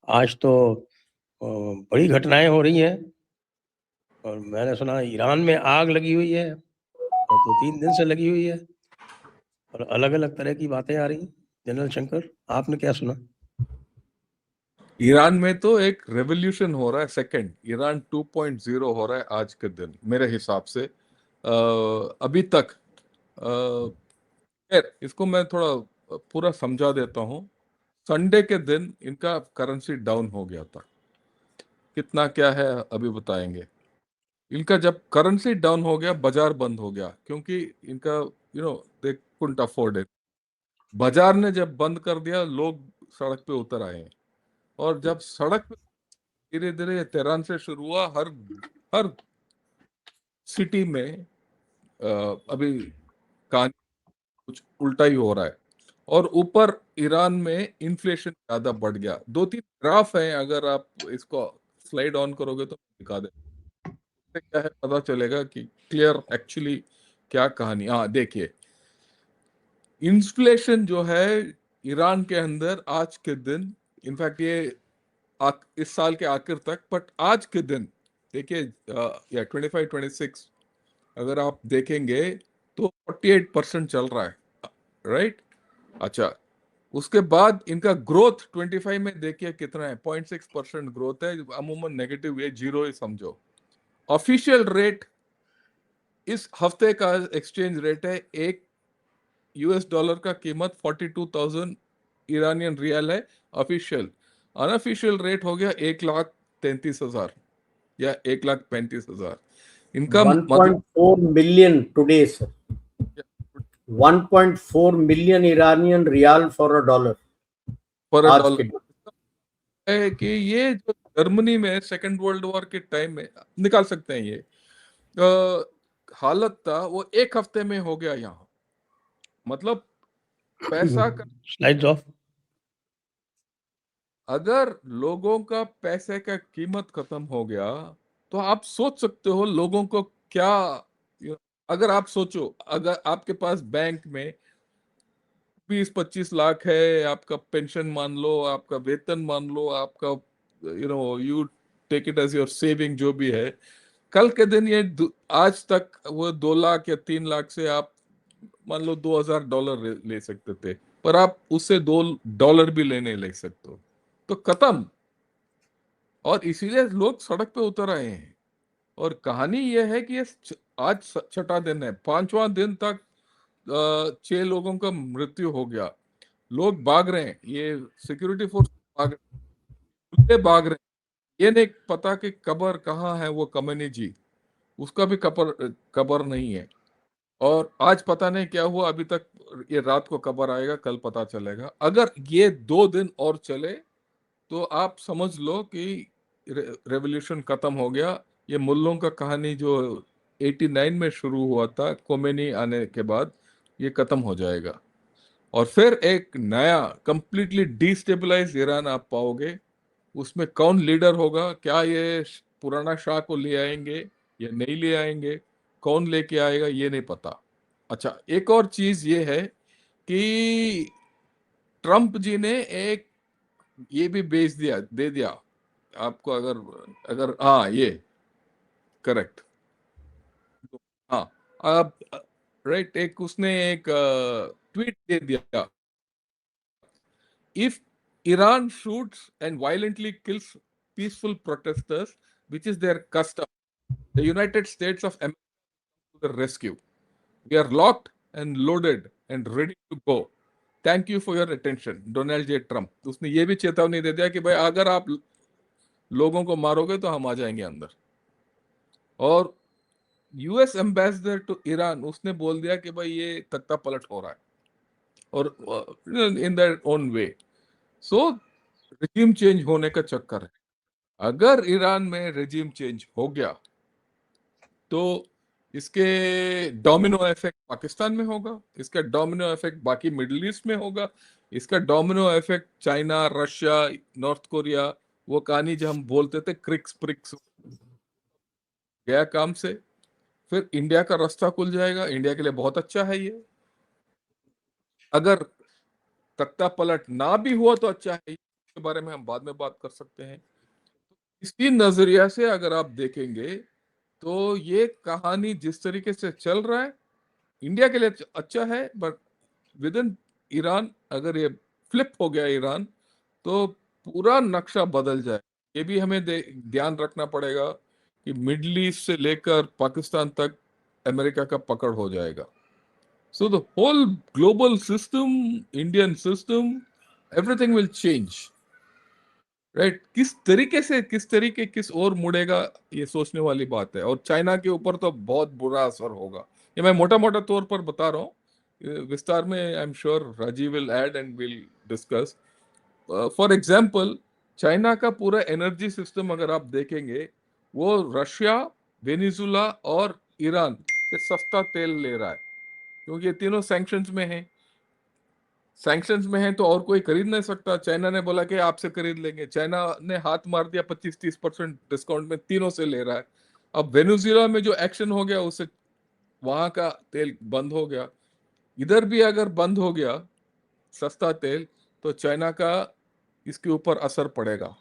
आज तो बड़ी घटनाएं हो रही हैं और मैंने सुना ईरान में आग लगी हुई है और 2-3 दिन से लगी हुई है और अलग-अलग तरह की बातें आ रही। जनरल शंकर, आपने क्या सुना? ईरान में तो एक रेवोल्यूशन हो रहा है, सेकंड ईरान 2.0 हो रहा है आज के दिन मेरे हिसाब से। अभी तक खैर इसको मैं थोड़ा पूरा समझा देता हूँ। संडे के दिन इनका करेंसी डाउन हो गया था, कितना क्या है अभी बताएंगे। इनका जब करेंसी डाउन हो गया, बाजार बंद हो गया, क्योंकि इनका दे कुडंट अफोर्ड इट। बाजार ने जब बंद कर दिया, लोग सड़क पे उतर आए। और जब सड़क पे धीरे धीरे तेहरान से शुरू हुआ, हर हर सिटी में अभी कहानी कुछ उल्टा ही हो रहा है। और ऊपर ईरान में इन्फ्लेशन ज्यादा बढ़ गया। 2-3 ग्राफ हैं, अगर आप इसको स्लाइड ऑन करोगे तो दिखा दे क्या है, पता चलेगा कि क्लियर एक्चुअली क्या कहानी। हाँ देखिए, इन्फ्लेशन जो है ईरान के अंदर आज के दिन, इनफैक्ट ये इस साल के आखिर तक, बट आज के दिन देखिए या 25-26 अगर आप देखेंगे तो 48% चल रहा है, राइट। अच्छा, उसके बाद इनका ग्रोथ 25 में देखिए कितना है, 0.6% ग्रोथ है। अमूमन नेगेटिव, ये जीरो ही समझो। ऑफिशियल रेट इस हफ्ते का एक्सचेंज रेट है, एक यूएस डॉलर का कीमत 42,000 ईरानियन रियल है ऑफिशियल। अनऑफिशियल रेट हो गया 1,33,000 या 1,35,000। इनका मतलब 1.4 million today, sir. 1.4 million Iranian riyal for a dollar. पर आज के डॉलर है कि ये जो जर्मनी में सेकेंड वर्ल्ड वॉर के टाइम में निकाल सकते हैं, ये हालत था वो एक हफ्ते में हो गया यहाँ। मतलब पैसा का, स्लाइड्स ऑफ। अगर लोगों का पैसे का कीमत खत्म हो गया तो आप सोच सकते हो लोगों को क्या। अगर आप सोचो, अगर आपके पास बैंक में 20-25 लाख है, आपका पेंशन मान लो, आपका वेतन मान लो, आपका you take it as your saving जो भी है, कल के दिन ये आज तक वो 2 लाख या 3 लाख से आप मान लो $2,000 ले सकते थे, पर आप उससे $2 भी लेने ले सकते हो, तो खत्म। और इसीलिए लोग सड़क पे उतर आए हैं। और कहानी यह है कि ये आज छठा दिन है, 5वां दिन तक 6 लोगों का मृत्यु हो गया। लोग भाग रहे हैं, ये सिक्योरिटी फोर्स भाग रहे हैं। ये नहीं पता कि कब्र कहाँ है, वो कमेनी जी, उसका भी कब्र नहीं है। और आज पता नहीं क्या हुआ अभी तक, ये रात को कब्र आएगा, कल पता चलेगा। अगर ये 2 दिन और चले तो आप समझ लो कि रेवोल्यूशन खत्म हो गया। ये मुल्लों का कहानी जो 89 में शुरू हुआ था खोमेनी आने के बाद, ये खत्म हो जाएगा। और फिर एक नया कंप्लीटली डिस्टेबलाइज ईरान आप पाओगे। उसमें कौन लीडर होगा, क्या ये पुराना शाह को ले आएंगे या नहीं ले आएंगे, कौन लेके आएगा ये नहीं पता। अच्छा, एक और चीज ये है कि ट्रंप जी ने एक ये भी दे दिया आपको, अगर अगर हाँ ये करेक्ट, हाँ अब राइट, एक उसने एक ट्वीट दे दिया, if Iran shoots and violently kills peaceful protesters, which is their custom, the United States of America to the rescue. We are locked and loaded and ready to go. Thank you for your attention, Donald J Trump. उसने ये भी चेतावनी दे दिया कि भाई अगर आप लोगों को मारोगे तो हम आ जाएंगे अंदर। और यूएस एम्बेसडर टू ईरान उसने बोल दिया कि भाई ये तख्ता पलट हो रहा है, और in their own way. So regime change होने का चक्कर है। अगर ईरान में रिजीम चेंज हो गया तो इसके डोमिनो इफेक्ट पाकिस्तान में होगा, इसका डोमिनो इफेक्ट बाकी मिडिल ईस्ट में होगा, इसका domino effect China, Russia, north Korea, वो कहानी जो हम बोलते थे क्रिक्स प्रिक्स गया काम से। फिर इंडिया का रास्ता खुल जाएगा। इंडिया के लिए बहुत अच्छा है ये। अगर तख्ता पलट ना भी हुआ तो अच्छा है, के बारे में हम बाद में बात कर सकते हैं। इसी नजरिया से अगर आप देखेंगे तो ये कहानी जिस तरीके से चल रहा है इंडिया के लिए अच्छा है, बट विद इन ईरान अगर ये फ्लिप हो गया ईरान तो पूरा नक्शा बदल जाए। ये भी हमें ध्यान रखना पड़ेगा कि मिडिल ईस्ट से लेकर पाकिस्तान तक अमेरिका का पकड़ हो जाएगा। So the whole global system, Indian system, everything will change, right. किस तरीके किस और मुड़ेगा ये सोचने वाली बात है। और चाइना के ऊपर तो बहुत बुरा असर होगा। ये मैं मोटा मोटा तौर पर बता रहा हूँ, विस्तार में I am sure Rajeev will add and will discuss. For example China का पूरा एनर्जी सिस्टम अगर आप देखेंगे वो रशिया, वेनेजुला और ईरान से सस्ता तेल ले रहा है, क्योंकि ये तीनों सैंक्शंस में हैं। सैंक्शंस में है तो और कोई खरीद नहीं सकता। चाइना ने बोला कि आपसे खरीद लेंगे, चाइना ने हाथ मार दिया, 25-30% डिस्काउंट में तीनों से ले रहा है। अब वेनेजुला में जो एक्शन हो गया उससे वहां का तेल बंद हो गया। इधर भी अगर बंद हो गया सस्ता तेल तो चाइना का इसके ऊपर असर पड़ेगा।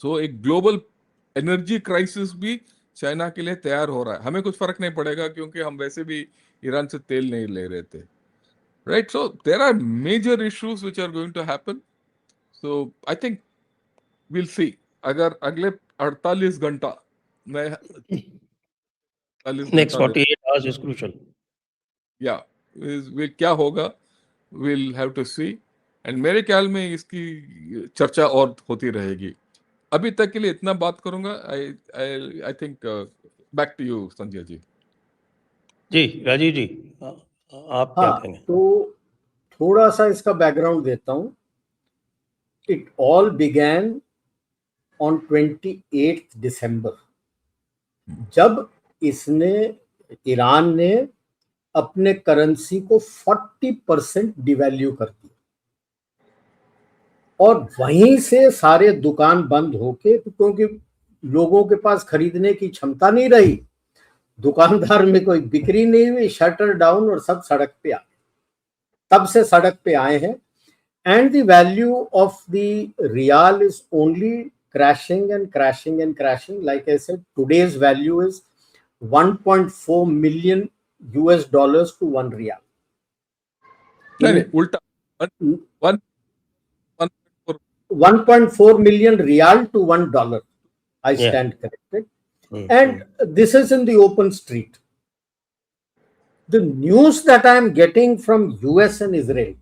तो एक ग्लोबल एनर्जी क्राइसिस भी चाइना के लिए तैयार हो रहा है। हमें कुछ फर्क नहीं पड़ेगा क्योंकि हम वैसे भी ईरान से तेल नहीं ले रहे थे, right? So there are major issues which are going to happen. So I think we'll see. अगर अगले 48 घंटा मैं 48 Next घंटा 48 hours is crucial. या क्या होगा, we'll have to see. And मेरे ख्याल में इसकी चर्चा और होती रहेगी। अभी तक के लिए इतना बात करूंगा। I think back to you Sanjay ji. जी राजीव जी, आप क्या हाँ, कहेंगे? तो थोड़ा सा इसका बैकग्राउंड देता हूं। इट ऑल बिगैन ऑन 28 दिसंबर, जब ईरान ने अपने करेंसी को 40% डिवैल्यू कर दिया और वहीं से सारे दुकान बंद होके, क्योंकि लोगों के पास खरीदने की क्षमता नहीं रही, दुकानदार में कोई बिक्री नहीं हुई, शटर डाउन और सब सड़क पे आ गए। तब से सड़क पे आए हैं। And the value of the rial is only crashing and crashing and crashing. Like I said, today's value is $1.4 million to 1 riyal. नहीं, उल्टा 1.4 million riyal to $1. I stand corrected. And this is in the open street. The news that I am getting from US and Israel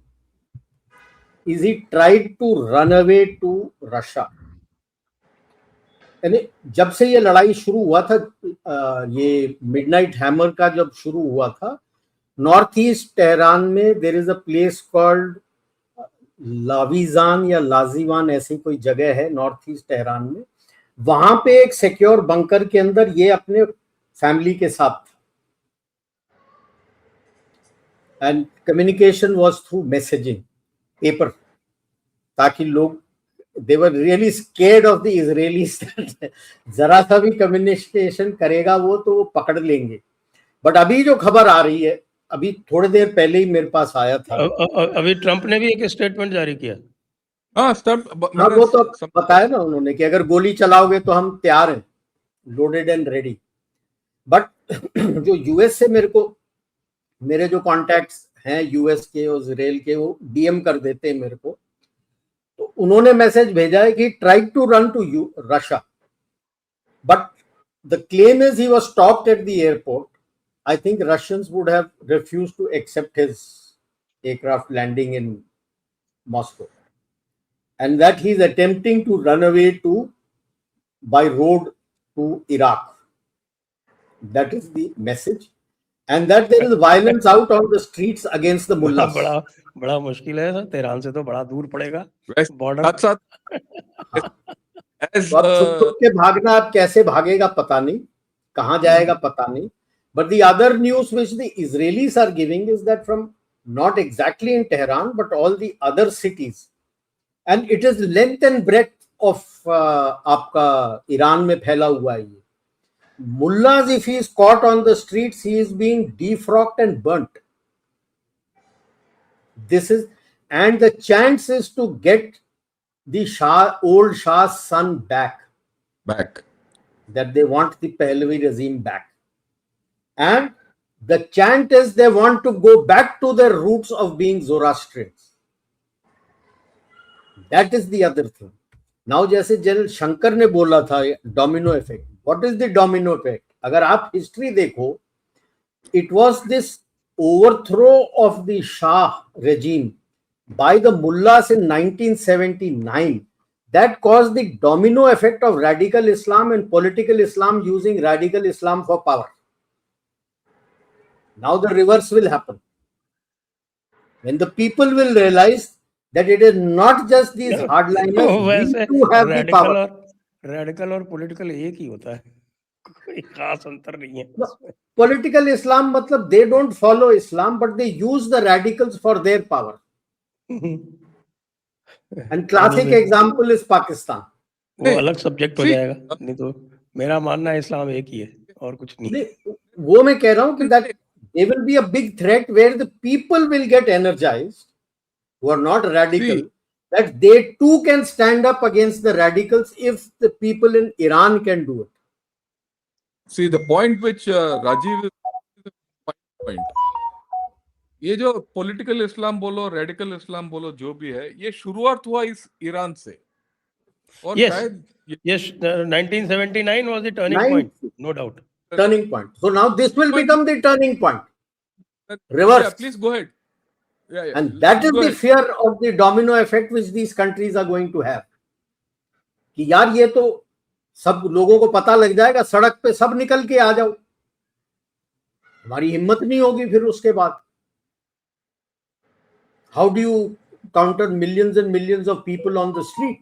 is he tried to run away to Russia. यानी जब से ये लड़ाई शुरू हुआ था, ये midnight hammer का जब शुरू हुआ था, नॉर्थ ईस्ट तेहरान में there is a place called Lavijan या लाजीवान, ऐसी कोई जगह है नॉर्थ ईस्ट तेहरान में। वहां पे एक सिक्योर बंकर के अंदर ये अपने फैमिली के साथ था and communication was through messaging paper, ताकि लोग they were really scared of the Israelis जरा सा भी कम्युनिकेशन करेगा वो तो वो पकड़ लेंगे। बट अभी जो खबर आ रही है, अभी थोड़ी देर पहले ही मेरे पास आया था, अभी ट्रंप ने भी एक स्टेटमेंट जारी किया। हाँ, वो तो बताया ना उन्होंने कि अगर गोली चलाओगे तो हम तैयार हैं, लोडेड एंड रेडी। बट जो यूएस से मेरे जो कॉन्टैक्ट्स हैं यूएस के और इजराइल के, वो डीएम कर देते हैं मेरे को। तो उन्होंने मैसेज भेजा है कि try to run to Russia, but the claim is he was stopped at the airport. I think Russians would have refused to accept his aircraft landing in Moscow, and that he is attempting to run away by road to Iraq. That is the message, and that there is violence out on the streets against the mullahs. बड़ा मुश्किल है, Tehran से तो बड़ा दूर पड़ेगा border. छुप के भागना, अब कैसे भागेगा पता नहीं, कहां जाएगा पता नहीं। But the other news which the Israelis are giving is that from not exactly in Tehran but all the other cities, and it is length and breadth of आपका ईरान में फैला हुआ है ये। Mullahs, if he is caught on the streets, he is being defrocked and burnt. This is, and the chance is to get the old Shah's son back. That they want the Pahlavi regime back. And the chant is they want to go back to their roots of being Zoroastrians. That is the other thing. Now, जैसे general Shankar ने बोला था domino effect. What is the domino effect? अगर आप history देखो, it was this overthrow of the Shah regime by the mullahs in 1979 that caused the domino effect of radical Islam and political Islam using radical Islam for power. Now the reverse will happen. When the people will realize that it is not just these hardliners who have the power. Radical और political एक ही होता है, कोई खास अंतर नहीं है. Political Islam मतलब they don't follow Islam but they use the radicals for their power. And classic example is Pakistan. वो अलग सब्जेक्ट हो जाएगा, नहीं तो मेरा मानना है इस्लाम एक ही है और कुछ नहीं. वो मैं कह रहा हूँ कि that there will be a big threat where the people will get energized who are not radical, that they too can stand up against the radicals if the people in Iran can do it. See, the point which Rajiv is the point. ये जो political इस्लाम बोलो, radical इस्लाम बोलो, जो भी है, ये शुरुआत हुआ इस ईरान से. और शायद yes, 1979 was the turning point, no doubt. Turning point. So now this will become the turning point. Reverse. Yeah, please go ahead. Yeah. And that is the fear of the domino effect which these countries are going to have. कि यार ये तो सब लोगों को पता लग जाएगा, सड़क पे सब निकल के आ जाओ, हमारी हिम्मत नहीं होगी फिर उसके बाद. How do you counter millions and millions of people on the street?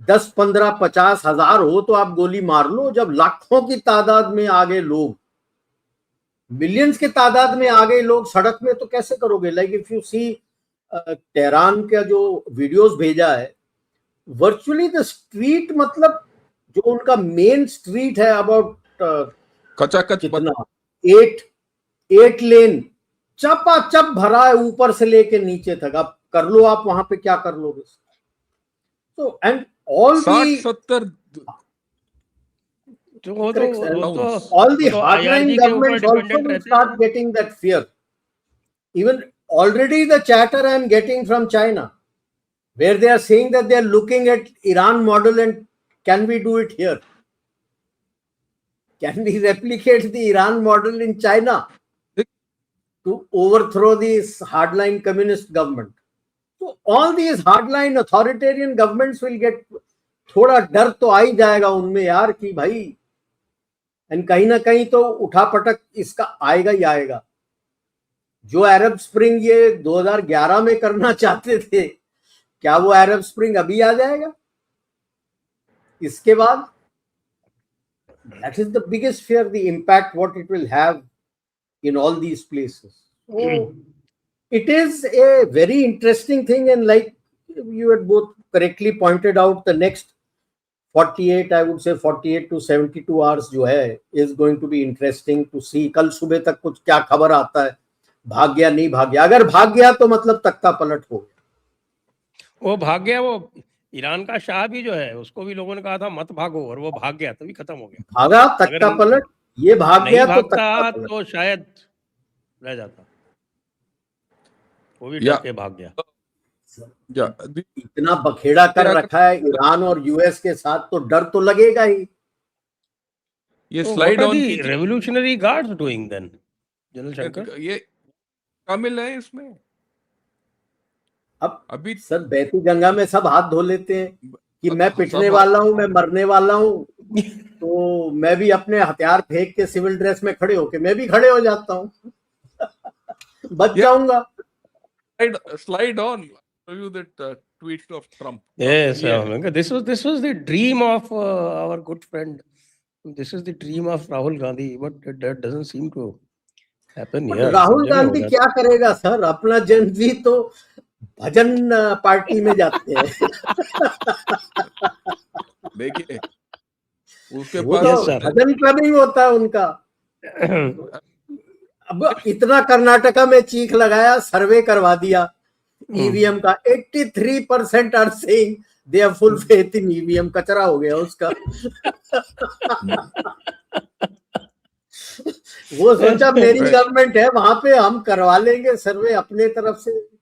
10, 15, 50 हजार हो तो आप गोली मार लो. जब लाखों की तादाद में आ गए लोग, मिलियंस के तादाद में आ गए लोग सड़क में, तो कैसे करोगे? Like if you see Tehran का जो वीडियोस भेजा है, वर्चुअली द स्ट्रीट, मतलब जो उनका मेन स्ट्रीट है अबाउट कचाकच कितना 8 लेन चपाचप भरा है ऊपर से लेके नीचे तक. आप कर लो, आप वहां पे क्या कर लोगे? तो and all the hardline governments also will start getting that fear. Even already the chatter I am getting from China, where they are saying that they are looking at Iran model and can we do it here? Can we replicate the Iran model in China to overthrow this hardline communist government? So all these hardline authoritarian governments will get, थोड़ा डर तो आ ही जाएगा उनमें यार कि भाई, and कहीं ना कहीं तो उठापटक इसका आएगा ही आएगा. जो अरब स्प्रिंग ये 2011 में करना चाहते थे, क्या वो अरब स्प्रिंग अभी आ जाएगा इसके बाद? That is the biggest fear, the impact what it will have in all these places. So it is a very interesting thing, and like you had both correctly pointed out, the next 48, I would say 48 to 72 hours जो है is going to be interesting to see. कल सुबह तक कुछ क्या खबर आता है, भाग गया नहीं भाग गया. अगर भाग गया तो मतलब तख्ता पलट हो गया. वो भाग गया, वो ईरान का शाह भी जो है उसको भी लोगों ने कहा था मत भागो, और वो भाग गया, तभी खत्म हो गया. भागा तख्ता पलट, ये भाग गया तो तख्ता पलट, तो शायद रह जाता. वो भी डर के भाग गया. इतना बखेड़ा कर रखा है ईरान और यूएस के साथ, तो डर तो लगेगा ही. ये slide on revolutionary guards doing then, general Shankar, ये शामिल है इसमें. अब अभी सर बहती गंगा में सब हाथ धो लेते हैं कि मैं पिटने वाला हूं, मैं मरने वाला हूं, तो मैं भी अपने हथियार फेंक के सिविल ड्रेस में खड़े होके मैं भी खड़े हो जाता हूं, बच जाऊंगा. Slide on. Show you that tweet of Trump. Yes, this was the dream of our good friend. This is the dream of Rahul Gandhi, but that doesn't seem to happen here. Rahul Gandhi क्या करेगा sir? अपना Gen Z तो भजन party में जाते हैं. देखिए उसके पास भजन clubbing होता है उनका. अब इतना कर्नाटका में चीख लगाया, सर्वे करवा दिया ईवीएम का 83% are saying they have full faith in EVM. कचरा हो गया उसका। वो सोचा मेरी गवर्नमेंट है, वहां पे हम करवा लेंगे सर्वे अपने तरफ से।